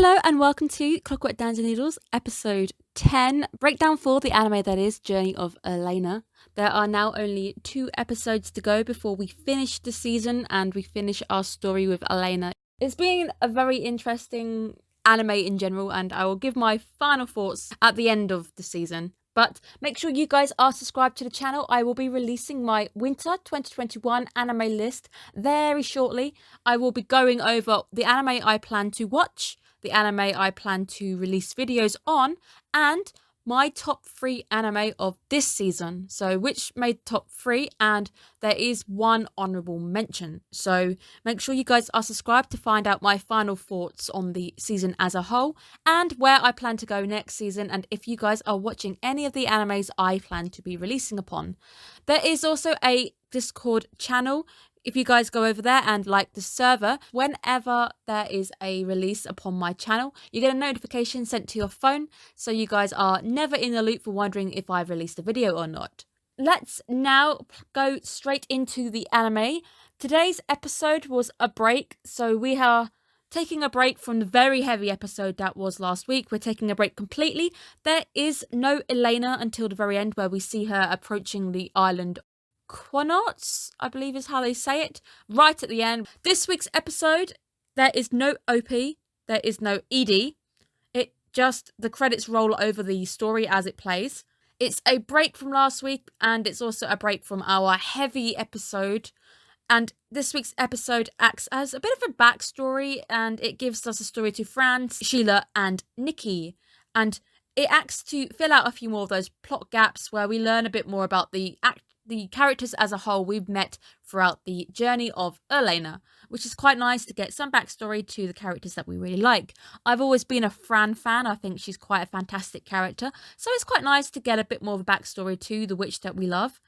Hello and welcome to Clockwork Noodles, episode 10, breakdown for the anime that is Journey of Eliana. There are now only 2 episodes to go before we finish the season and we finish our story with Eliana. It's been a very interesting anime in general, and I will give my final thoughts at the end of the season. But make sure you guys are subscribed to the channel. I will be releasing my Winter 2021 anime list very shortly. I will be going over the anime I plan to watch, the anime I plan to release videos on, and my top 3 anime of this season. So which made top 3, and there is 1 honourable mention. So make sure you guys are subscribed to find out my final thoughts on the season as a whole and where I plan to go next season, and if you guys are watching any of the animes I plan to be releasing upon. There is also a Discord channel. If you guys go over there and like the server, whenever there is a release upon my channel, you get a notification sent to your phone, so you guys are never in the loop for wondering if I've released a video or not. Let's now go straight into the anime. Today's episode was a break, so we are taking a break from the very heavy episode that was last week. We're taking a break completely. There is no Eliana until the very end, where we see her approaching the island Quanots, I believe is how they say it, right at the end. This week's episode, there is no OP, there is no ED. It just, the credits roll over the story as it plays. It's a break from last week, and it's also a break from our heavy episode. And this week's episode acts as a bit of a backstory, and it gives us a story to Fran, Sheila, and Nikki. And it acts to fill out a few more of those plot gaps where we learn a bit more about the characters as a whole we've met throughout the Journey of Eliana, which is quite nice to get some backstory to the characters that we really like. I've always been a Fran fan. I think she's quite a fantastic character, so it's quite nice to get a bit more of a backstory to the witch that we love.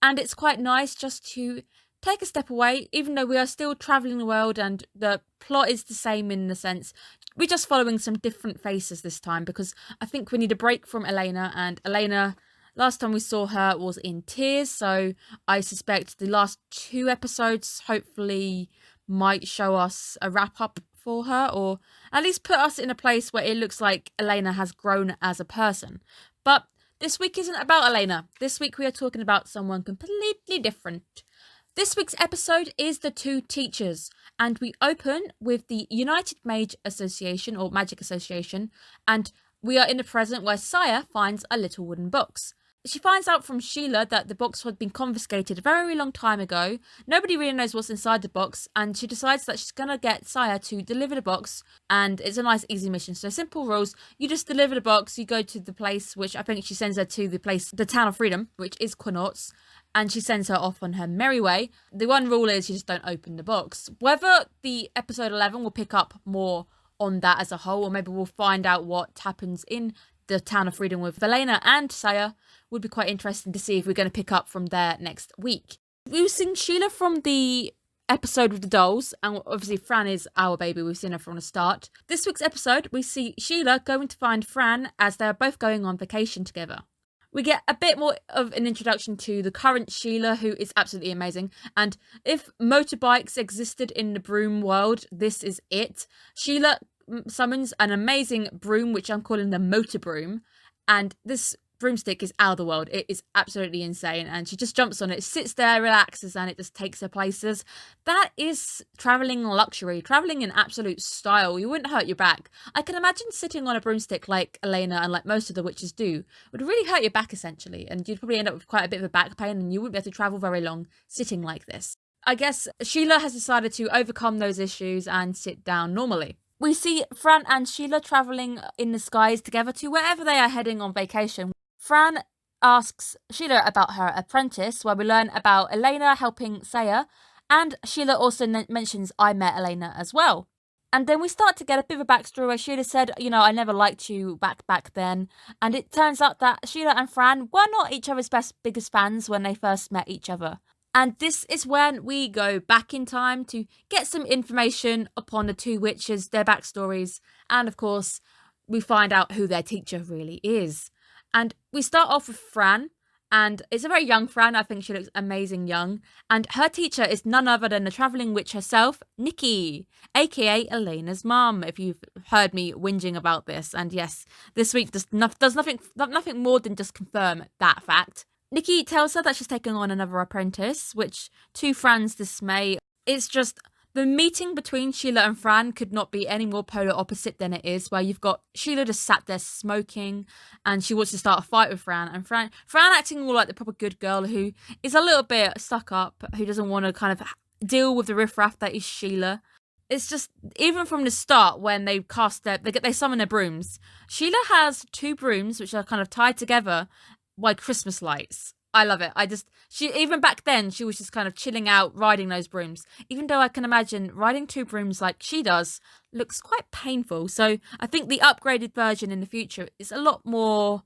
And it's quite nice just to take a step away, even though we are still travelling the world and the plot is the same in the sense we're just following some different faces this time, because I think we need a break from Eliana, and Eliana, last time we saw her was in tears, so I suspect the last 2 episodes hopefully might show us a wrap-up for her, or at least put us in a place where it looks like Eliana has grown as a person. But this week isn't about Eliana. This week we are talking about someone completely different. This week's episode is The Two Teachers, and we open with the United Mage Association, or Magic Association, and we are in the present where Saya finds a little wooden box. She finds out from Sheila that the box had been confiscated a very long time ago. Nobody really knows what's inside the box, and she decides that she's going to get Saya to deliver the box, and it's a nice easy mission. So simple rules: you just deliver the box, you go to the place, which I think she sends her to the Town of Freedom, which is Quanots, and she sends her off on her merry way. The one rule is you just don't open the box. Whether the episode 11 will pick up more on that as a whole, or maybe we'll find out what happens in the Town of Freedom with Eliana and Saya, would be quite interesting to see if we're going to pick up from there next week. We've seen Sheila from the episode with the dolls, and obviously Fran is our baby. We've seen her from the start. This week's episode, we see Sheila going to find Fran as they're both going on vacation together. We get a bit more of an introduction to the current Sheila, who is absolutely amazing. And if motorbikes existed in the broom world, this is it. Sheila summons an amazing broom, which I'm calling the motor broom, and this broomstick is out of the world. It is absolutely insane, and she just jumps on it, sits there, relaxes, and it just takes her places. That is travelling luxury, travelling in absolute style. You wouldn't hurt your back. I can imagine sitting on a broomstick like Eliana and like most of the witches do would really hurt your back essentially, and you'd probably end up with quite a bit of a back pain, and you wouldn't be able to travel very long sitting like this. I guess Sheila has decided to overcome those issues and sit down normally. We see Fran and Sheila travelling in the skies together to wherever they are heading on vacation. Fran asks Sheila about her apprentice, where we learn about Eliana helping Saya, and Sheila also mentions I met Eliana as well. And then we start to get a bit of a backstory where Sheila said, I never liked you back then. And it turns out that Sheila and Fran were not each other's biggest fans when they first met each other. And this is when we go back in time to get some information upon the 2 witches, their backstories, and of course, we find out who their teacher really is. And we start off with Fran, And it's a very young Fran. I think she looks amazing young. And her teacher is none other than the travelling witch herself, Nikki, aka Elena's mum, if you've heard me whinging about this. And yes, this week does nothing more than just confirm that fact. Nikki tells her that she's taking on another apprentice, which to Fran's dismay, it's just the meeting between Sheila and Fran could not be any more polar opposite than it is, where you've got Sheila just sat there smoking and she wants to start a fight with Fran, and Fran acting all like the proper good girl who is a little bit stuck up, who doesn't want to kind of deal with the riffraff that is Sheila. It's just, even from the start when they they summon their brooms, Sheila has 2 brooms which are kind of tied together by Christmas lights. I love it. Even back then, she was just kind of chilling out, riding those brooms. Even though I can imagine riding 2 brooms like she does looks quite painful. So I think the upgraded version in the future is a lot more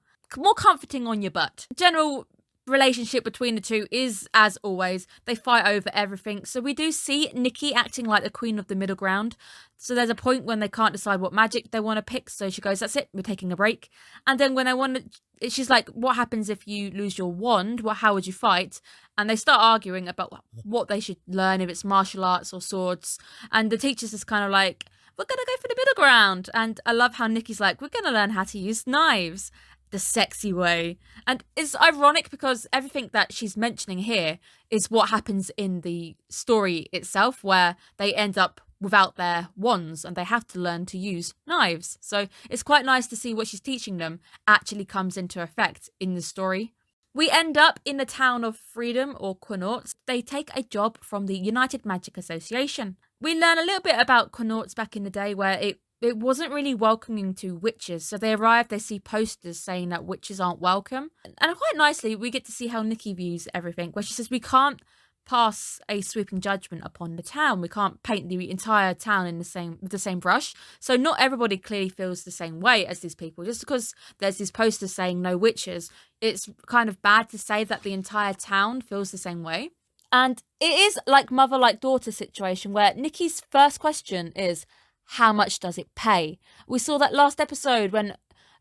comforting on your butt. General relationship between the two is, as always, they fight over everything. So we do see Nikki acting like the queen of the middle ground. So there's a point when they can't decide what magic they want to pick. So she goes, that's it, we're taking a break. And then when they want to, she's like, what happens if you lose your wand? How would you fight? And they start arguing about what they should learn, if it's martial arts or swords. And the teacher's just kind of like, we're going to go for the middle ground. And I love how Nikki's like, we're going to learn how to use knives the sexy way. And it's ironic because everything that she's mentioning here is what happens in the story itself, where they end up without their wands and they have to learn to use knives. So it's quite nice to see what she's teaching them actually comes into effect in the story. We end up in the town of Freedom, or Connaughts. They take a job from the United Magic Association. We learn a little bit about Connaughts back in the day, where it wasn't really welcoming to witches. So they arrive, they see posters saying that witches aren't welcome. And quite nicely, we get to see how Nikki views everything, where she says we can't pass a sweeping judgment upon the town. We can't paint the entire town with the same brush. So not everybody clearly feels the same way as these people. Just because there's these posters saying no witches, it's kind of bad to say that the entire town feels the same way. And it is like mother like daughter situation, where Nikki's first question is, how much does it pay? We saw that last episode when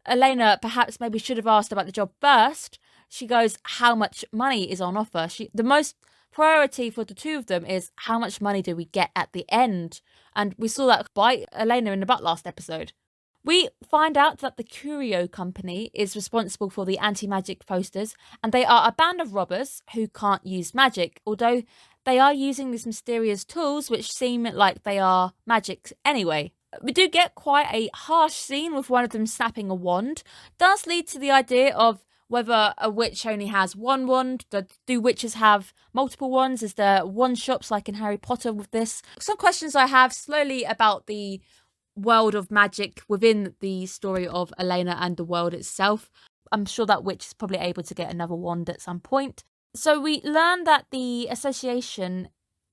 Elena perhaps maybe should have asked about the job first. She goes, how much money is on offer? The most priority for the two of them is how much money do we get at the end? And we saw that by Elena in the butt last episode. We find out that the Curio Company is responsible for the anti-magic posters, and they are a band of robbers who can't use magic, although they are using these mysterious tools which seem like they are magic anyway. We do get quite a harsh scene with one of them snapping a wand. Does lead to the idea of whether a witch only has one wand. Do witches have multiple wands? Is there wand shops like in Harry Potter with this? Some questions I have slowly about the world of magic within the story of Elena and the world itself. I'm sure that witch is probably able to get another wand at some point. So we learn that the association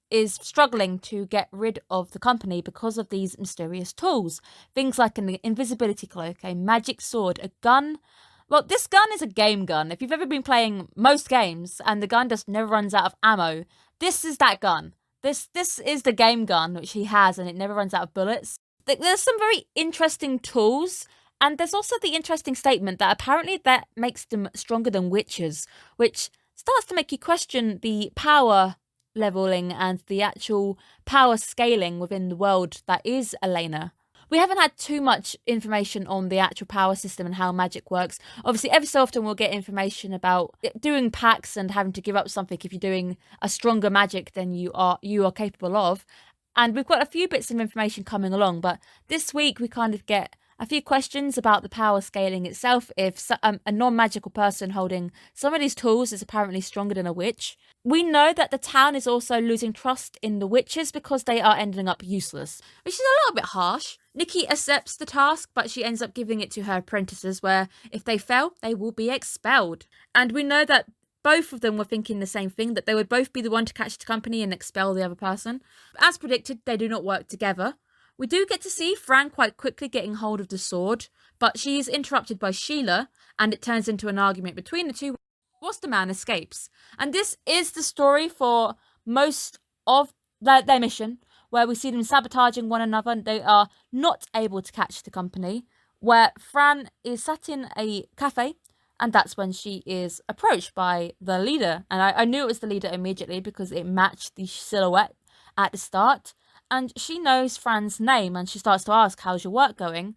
is struggling to get rid of the company because of these mysterious tools. Things like an invisibility cloak, a magic sword, a gun. Well, this gun is a game gun. If you've ever been playing most games and the gun just never runs out of ammo, this is that gun. This is the game gun which he has, and it never runs out of bullets. There's some very interesting tools, and there's also the interesting statement that apparently that makes them stronger than witches, which starts to make you question the power leveling and the actual power scaling within the world that is Elena. We haven't had too much information on the actual power system and how magic works. Obviously, every so often we'll get information about doing packs and having to give up something if you're doing a stronger magic than you are capable of. And we've got a few bits of information coming along, but this week we kind of get a few questions about the power scaling itself. If a non-magical person holding some of these tools is apparently stronger than a witch. We know that the town is also losing trust in the witches because they are ending up useless, which is a little bit harsh. Nikki accepts the task, but she ends up giving it to her apprentices, where if they fail, they will be expelled. And we know that both of them were thinking the same thing, that they would both be the one to catch the company and expel the other person. As predicted, they do not work together. We do get to see Fran quite quickly getting hold of the sword, but she is interrupted by Sheila, and it turns into an argument between the two whilst the man escapes. And this is the story for most of their mission, where we see them sabotaging one another and they are not able to catch the company, where Fran is sat in a cafe And that's when she is approached by the leader. And I knew it was the leader immediately because it matched the silhouette at the start. And she knows Fran's name and she starts to ask, how's your work going?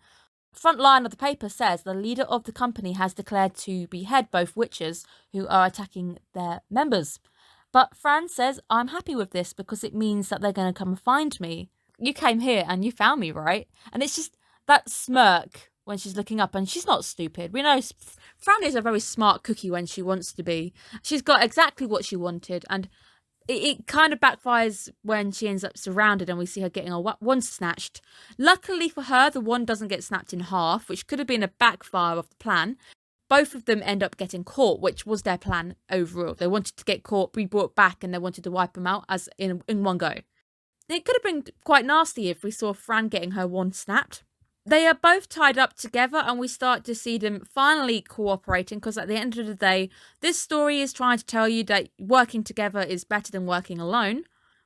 Front line of the paper says the leader of the company has declared to behead both witches who are attacking their members. But Fran says, I'm happy with this because it means that they're going to come and find me. You came here and you found me, right? And it's just that smirk when she's looking up, and she's not stupid. We know Fran is a very smart cookie when she wants to be. She's got exactly what she wanted, and it kind of backfires when she ends up surrounded and we see her getting a wand snatched. Luckily for her, the wand doesn't get snapped in half, which could have been a backfire of the plan. Both of them end up getting caught, which was their plan overall. They wanted to get caught, be brought back, and they wanted to wipe them out as in one go. It could have been quite nasty if we saw Fran getting her wand snapped. They are both tied up together and we start to see them finally cooperating because at the end of the day, this story is trying to tell you that working together is better than working alone.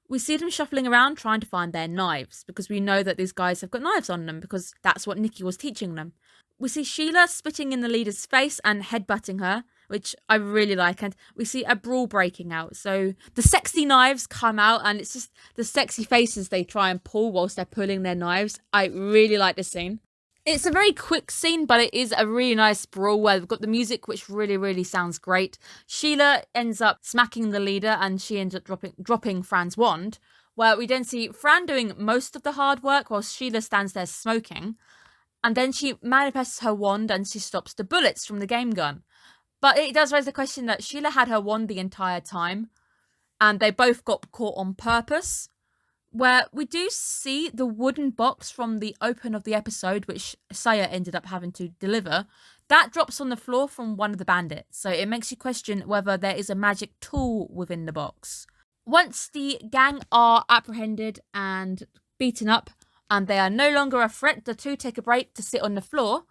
We see them shuffling around trying to find their knives because we know that these guys have got knives on them because that's what Nikki was teaching them. We see Sheila spitting in the leader's face and headbutting her, which I really like, and we see a brawl breaking out. So the sexy knives come out and it's just the sexy faces they try and pull whilst they're pulling their knives. I really like this scene. It's a very quick scene, but it is a really nice brawl where we've got the music, which really, really sounds great. Sheila ends up smacking the leader and she ends up dropping Fran's wand, where we then see Fran doing most of the hard work while Sheila stands there smoking. And then she manifests her wand and she stops the bullets from the game gun. But it does raise the question that Sheila had her wand the entire time and they both got caught on purpose. Where we do see the wooden box from the open of the episode, which Saya ended up having to deliver, that drops on the floor from one of the bandits. So it makes you question whether there is a magic tool within the box. Once the gang are apprehended and beaten up, and they are no longer a threat, the two take a break to sit on the floor,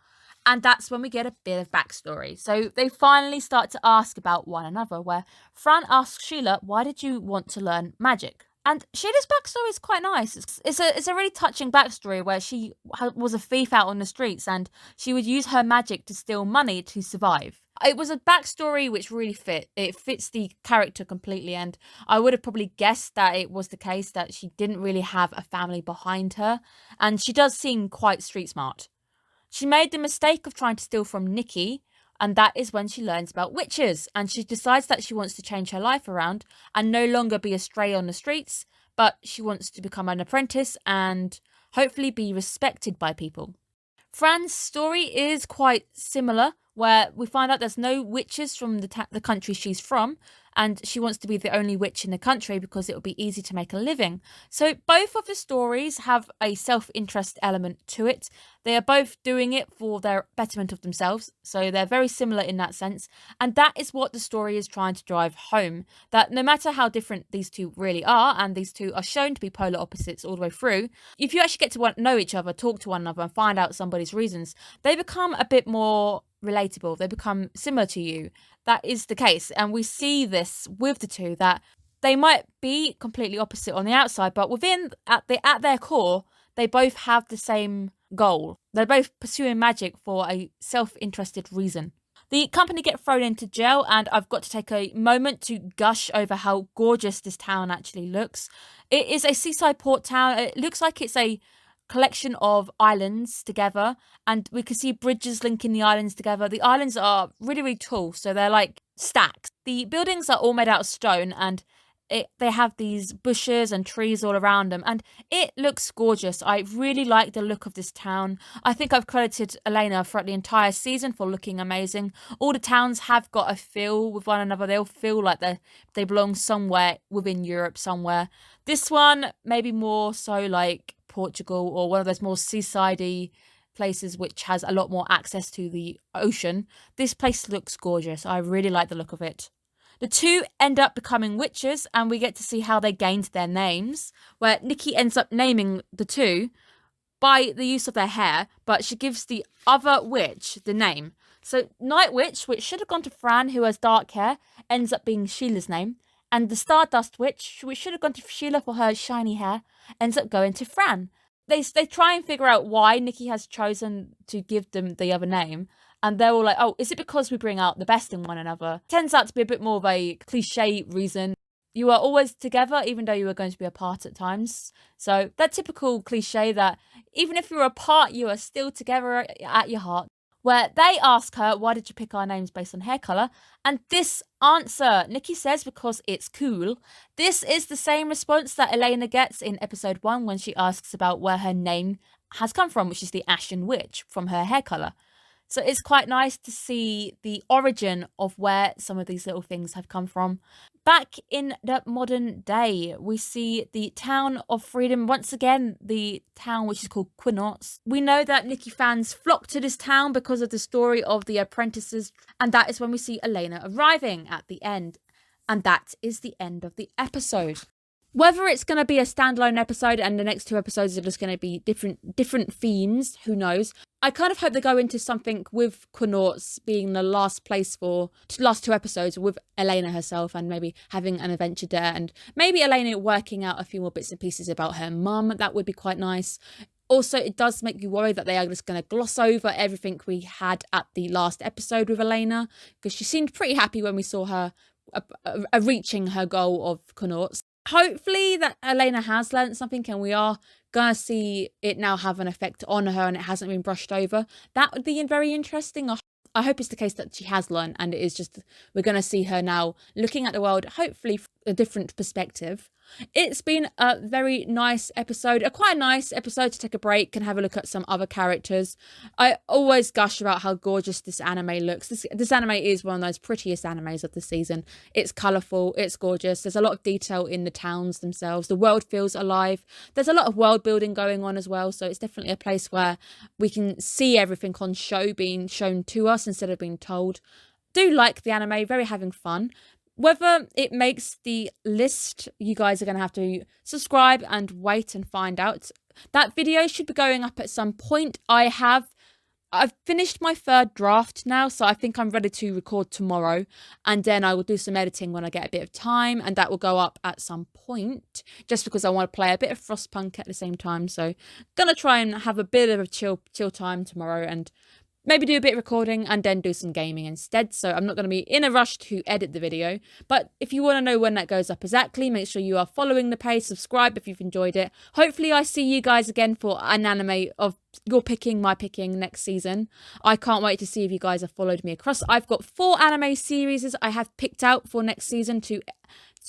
and that's when we get a bit of backstory. So they finally start to ask about one another, where Fran asks Sheila, why did you want to learn magic? And Sheila's backstory is quite nice. It's a really touching backstory where she was a thief out on the streets and she would use her magic to steal money to survive. It was a backstory which really fit. It fits the character completely, and I would have probably guessed that it was the case that she didn't really have a family behind her, and she does seem quite street smart. She made the mistake of trying to steal from Nikki, and that is when she learns about witches, and she decides that she wants to change her life around and no longer be a stray on the streets, but she wants to become an apprentice and hopefully be respected by people. Fran's story is quite similar, where we find out there's no witches from the country she's from, and she wants to be the only witch in the country because it will be easy to make a living. So both of the stories have a self-interest element to it. They are both doing it for their betterment of themselves, so they're very similar in that sense, and that is what the story is trying to drive home, that no matter how different these two really are, and these two are shown to be polar opposites all the way through, if you actually get to know each other, talk to one another, and find out somebody's reasons, they become a bit more relatable, they become similar to you. That is the case, and we see this with the two, that they might be completely opposite on the outside, but within at their core they both have the same goal. They're both pursuing magic for a self-interested reason. The company get thrown into jail, and I've got to take a moment to gush over how gorgeous this town actually looks. It is a seaside port town. It looks like it's a collection of islands together, and we can see bridges linking the islands together. The islands are really, really tall, so they're like stacks. The buildings are all made out of stone, and they have these bushes and trees all around them, and it looks gorgeous. I really like the look of this town. I think I've credited Eliana throughout the entire season for looking amazing. All the towns have got a feel with one another. They all feel like they belong somewhere within Europe somewhere. This one maybe more so like Portugal or one of those more seaside-y places which has a lot more access to the ocean. This place looks gorgeous. I really like the look of it. The two end up becoming witches, and we get to see how they gained their names, where Nikki ends up naming the two by the use of their hair, but she gives the other witch the name. So Night Witch, which should have gone to Fran, who has dark hair, ends up being Sheila's name, and the Stardust Witch, which should have gone to Sheila for her shiny hair, ends up going to Fran. They try and figure out why Nikki has chosen to give them the other name, And they're all like, oh, is it because we bring out the best in one another? Turns out to be a bit more of a cliche reason. You are always together, even though you are going to be apart at times. So that typical cliche that even if you're apart, you are still together at your heart. Where they ask her, why did you pick our names based on hair colour? And this answer, Nikki says, because it's cool. This is the same response that Eliana gets in episode 1 when she asks about where her name has come from, which is the Ashen Witch, from her hair colour. So it's quite nice to see the origin of where some of these little things have come from. Back in the modern day, we see the town of Freedom. Once again, the town which is called Quinottes. We know that Nikki fans flock to this town because of the story of the apprentices. And that is when we see Eliana arriving at the end. And that is the end of the episode. Whether it's going to be a standalone episode and the next 2 episodes are just going to be different themes, who knows? I kind of hope they go into something with Quinottes being the last 2 episodes with Eliana herself and maybe having an adventure there and maybe Eliana working out a few more bits and pieces about her mum. That would be quite nice. Also, it does make you worry that they are just going to gloss over everything we had at the last episode with Eliana because she seemed pretty happy when we saw her reaching her goal of Quinottes. Hopefully that Eliana has learned something and we are going to see it now have an effect on her and it hasn't been brushed over. That would be very interesting. I hope it's the case that she has learned and it is just we're going to see her now looking at the world, hopefully from a different perspective. It's been a very nice episode, quite a nice episode to take a break and have a look at some other characters. I always gush about how gorgeous this anime looks. This anime is one of those prettiest animes of the season. It's colourful, it's gorgeous. There's a lot of detail in the towns themselves. The world feels alive. There's a lot of world building going on as well. So it's definitely a place where we can see everything on show being shown to us instead of being told. Do like the anime, very having fun. Whether it makes the list, you guys are going to have to subscribe and wait and find out. That video should be going up at some point. I've finished my 3rd draft now, so I think I'm ready to record tomorrow. And then I will do some editing when I get a bit of time, and that will go up at some point, just because I want to play a bit of Frostpunk at the same time. So going to try and have a bit of a chill time tomorrow and maybe do a bit of recording and then do some gaming instead. So I'm not going to be in a rush to edit the video. But if you want to know when that goes up exactly, make sure you are following the page, subscribe if you've enjoyed it. Hopefully I see you guys again for an anime of your picking, my picking next season. I can't wait to see if you guys have followed me across. I've got 4 anime series I have picked out for next season to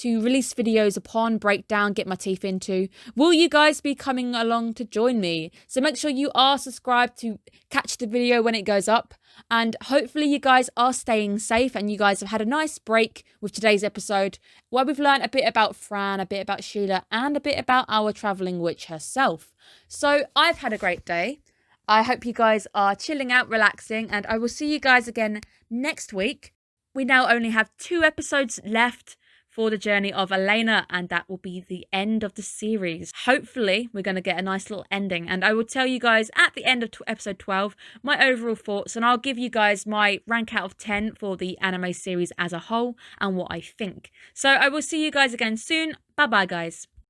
release videos upon, break down, get my teeth into. Will you guys be coming along to join me? So make sure you are subscribed to catch the video when it goes up. And hopefully you guys are staying safe and you guys have had a nice break with today's episode where we've learned a bit about Fran, a bit about Sheila, and a bit about our travelling witch herself. So I've had a great day. I hope you guys are chilling out, relaxing, and I will see you guys again next week. We now only have 2 episodes left for the Journey of Eliana, and that will be the end of the series. Hopefully we're going to get a nice little ending, and I will tell you guys at the end of episode 12 my overall thoughts, and I'll give you guys my rank out of 10 for the anime series as a whole and what I think. So I will see you guys again soon. Bye bye guys.